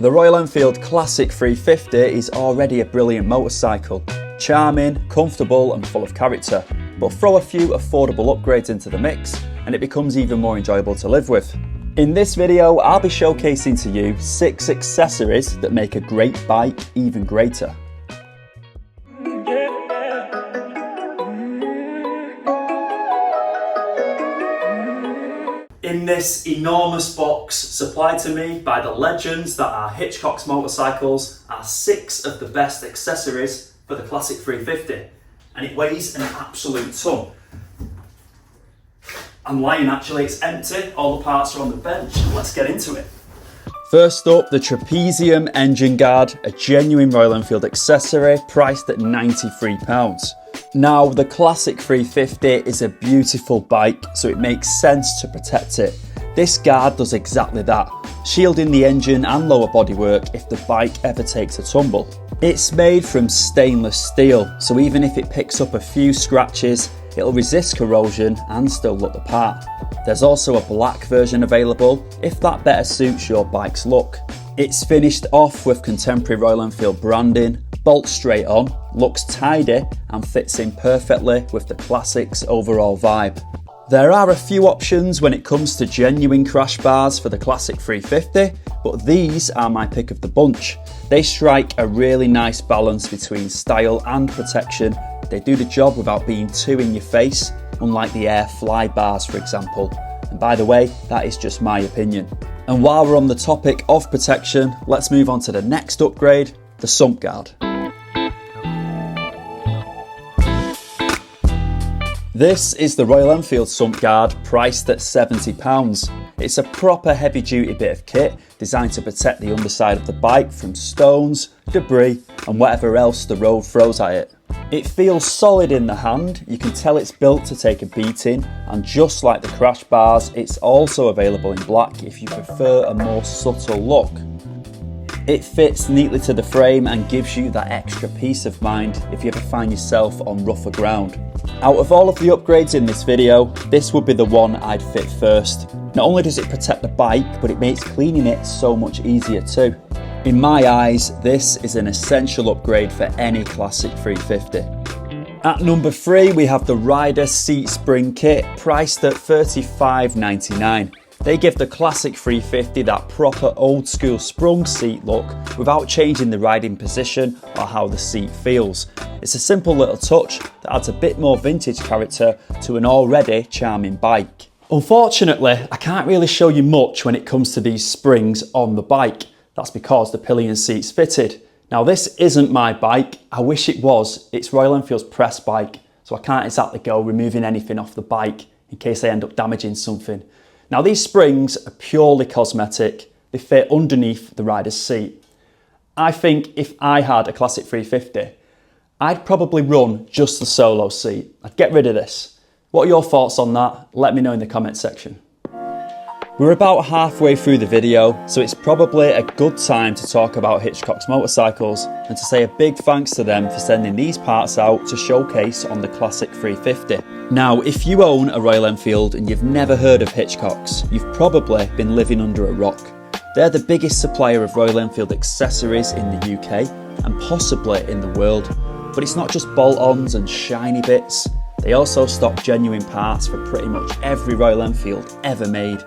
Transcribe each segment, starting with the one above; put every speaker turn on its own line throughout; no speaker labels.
The Royal Enfield Classic 350 is already a brilliant motorcycle, charming, comfortable and full of character, but throw a few affordable upgrades into the mix and it becomes even more enjoyable to live with. In this video, I'll be showcasing to you 6 accessories that make a great bike even greater. In this enormous box supplied to me by the legends that are Hitchcocks Motorcycles are 6 of the best accessories for the Classic 350, and it weighs an absolute ton. I'm lying actually, it's empty, all the parts are on the bench. Let's get into it. First up, the Trapezium engine guard, a genuine Royal Enfield accessory priced at £93. Now, the Classic 350 is a beautiful bike, so it makes sense to protect it. This guard does exactly that, shielding the engine and lower bodywork if the bike ever takes a tumble. It's made from stainless steel, so even if it picks up a few scratches, it'll resist corrosion and still look the part. There's also a black version available if that better suits your bike's look. It's finished off with contemporary Royal Enfield branding, bolts straight on, looks tidy and fits in perfectly with the Classic's overall vibe. There are a few options when it comes to genuine crash bars for the Classic 350, but these are my pick of the bunch. They strike a really nice balance between style and protection. They do the job without being too in your face, unlike the Air Fly bars for example. And by the way, that is just my opinion. And while we're on the topic of protection, let's move on to the next upgrade, the sump guard. This is the Royal Enfield sump guard priced at £70. It's a proper heavy duty bit of kit designed to protect the underside of the bike from stones, debris and whatever else the road throws at it. It feels solid in the hand, you can tell it's built to take a beating, and just like the crash bars, it's also available in black if you prefer a more subtle look. It fits neatly to the frame and gives you that extra peace of mind if you ever find yourself on rougher ground. Out of all of the upgrades in this video, this would be the one I'd fit first. Not only does it protect the bike, but it makes cleaning it so much easier too. In my eyes, this is an essential upgrade for any Classic 350. At number 3, we have the Rider Seat Spring Kit, priced at £35.99. They give the Classic 350 that proper old school sprung seat look without changing the riding position or how the seat feels. It's a simple little touch that adds a bit more vintage character to an already charming bike. Unfortunately, I can't really show you much when it comes to these springs on the bike. That's because the pillion seat's fitted. Now this isn't my bike, I wish it was. It's Royal Enfield's press bike, so I can't exactly go removing anything off the bike in case I end up damaging something. Now these springs are purely cosmetic, they fit underneath the rider's seat. I think if I had a Classic 350, I'd probably run just the solo seat. I'd get rid of this. What are your thoughts on that? Let me know in the comment section. We're about halfway through the video, so it's probably a good time to talk about Hitchcocks Motorcycles and to say a big thanks to them for sending these parts out to showcase on the Classic 350. Now, if you own a Royal Enfield and you've never heard of Hitchcocks, you've probably been living under a rock. They're the biggest supplier of Royal Enfield accessories in the UK and possibly in the world. But it's not just bolt-ons and shiny bits. They also stock genuine parts for pretty much every Royal Enfield ever made,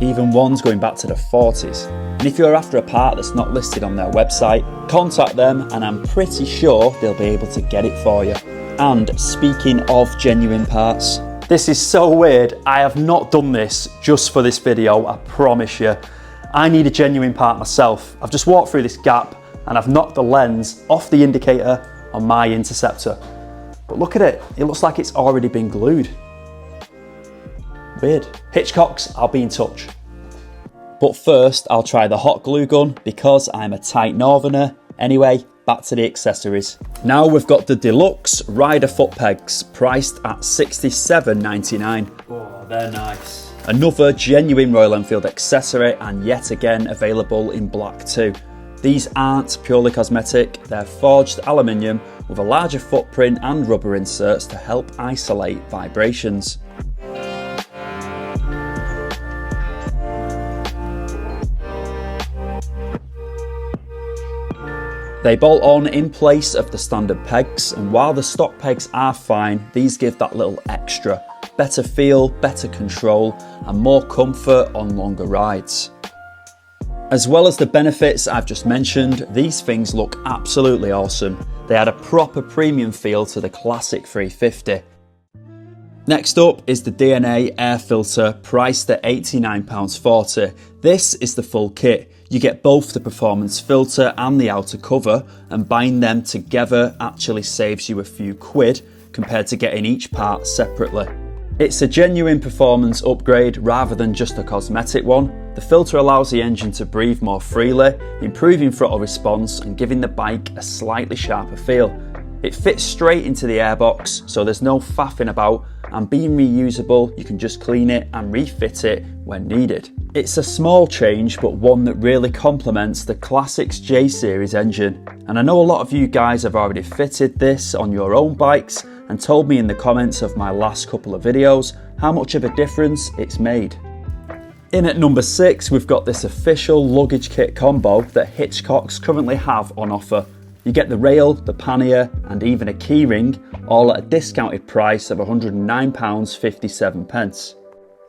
even ones going back to the 40s. And if you're after a part that's not listed on their website, contact them and I'm pretty sure they'll be able to get it for you. And speaking of genuine parts, this is so weird, I have not done this just for this video, I promise you. I need a genuine part myself. I've just walked through this gap and I've knocked the lens off the indicator on my Interceptor. But look at it, it looks like it's already been glued. Weird. Hitchcocks, I'll be in touch. But first, I'll try the hot glue gun because I'm a tight northerner. Anyway, back to the accessories. Now we've got the Deluxe Rider foot pegs, priced at £67.99. Oh, they're nice. Another genuine Royal Enfield accessory and yet again available in black too. These aren't purely cosmetic, they're forged aluminium with a larger footprint and rubber inserts to help isolate vibrations. They bolt on in place of the standard pegs, and while the stock pegs are fine, these give that little extra. Better feel, better control, and more comfort on longer rides. As well as the benefits I've just mentioned, these things look absolutely awesome. They add a proper premium feel to the classic 350. Next up is the DNA air filter, priced at £89.40. This is the full kit. You get both the performance filter and the outer cover, and buying them together actually saves you a few quid compared to getting each part separately. It's a genuine performance upgrade rather than just a cosmetic one. The filter allows the engine to breathe more freely, improving throttle response and giving the bike a slightly sharper feel. It fits straight into the airbox, so there's no faffing about, and being reusable, you can just clean it and refit it when needed. It's a small change, but one that really complements the Classic's J Series engine. And I know a lot of you guys have already fitted this on your own bikes and told me in the comments of my last couple of videos how much of a difference it's made. In at number 6, we've got this official luggage kit combo that Hitchcocks currently have on offer. You get the rail, the pannier, and even a keyring, all at a discounted price of £109.57.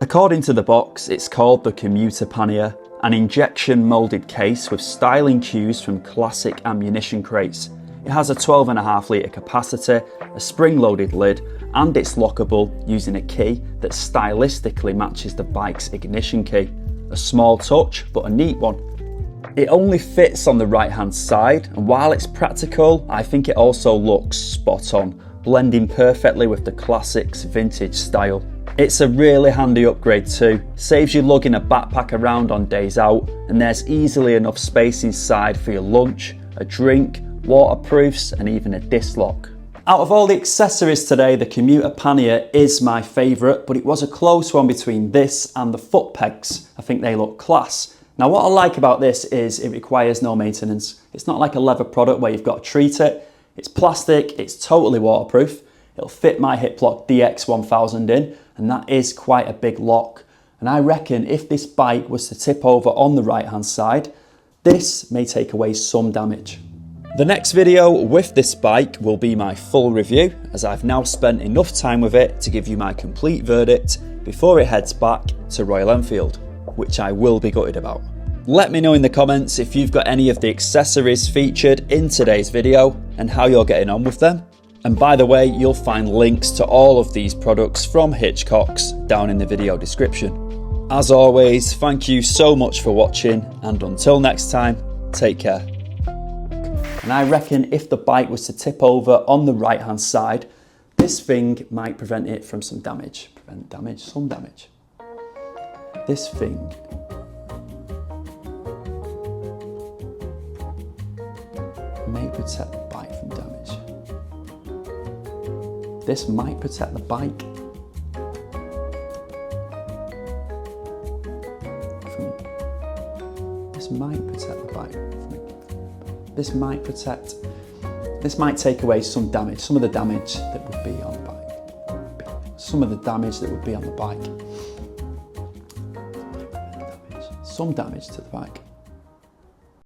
According to the box, it's called the commuter pannier, an injection moulded case with styling cues from classic ammunition crates. It has a 12.5 litre capacity, a spring-loaded lid, and it's lockable using a key that stylistically matches the bike's ignition key. A small touch, but a neat one. It only fits on the right-hand side, and while it's practical, I think it also looks spot on, blending perfectly with the Classic's vintage style. It's a really handy upgrade too, saves you lugging a backpack around on days out, and there's easily enough space inside for your lunch, a drink, waterproofs, and even a disc lock. Out of all the accessories today, the commuter pannier is my favourite, but it was a close one between this and the foot pegs. I think they look class. Now what I like about this is it requires no maintenance. It's not like a leather product where you've got to treat it. It's plastic, it's totally waterproof. It'll fit my Hiplock DX1000 in, and that is quite a big lock. And I reckon if this bike was to tip over on the right hand side, this may take away some damage. The next video with this bike will be my full review, as I've now spent enough time with it to give you my complete verdict before it heads back to Royal Enfield, which I will be gutted about. Let me know in the comments if you've got any of the accessories featured in today's video and how you're getting on with them. And by the way, you'll find links to all of these products from Hitchcocks down in the video description. As always, thank you so much for watching, and until next time, take care. And I reckon if the bike was to tip over on the right hand side, this thing might prevent it from some damage. Some damage. This thing may protect the bike from damage. This might protect the bike from... This might protect the bike from... This might take away some damage, some of the damage that would be on the bike. Some damage to the bike.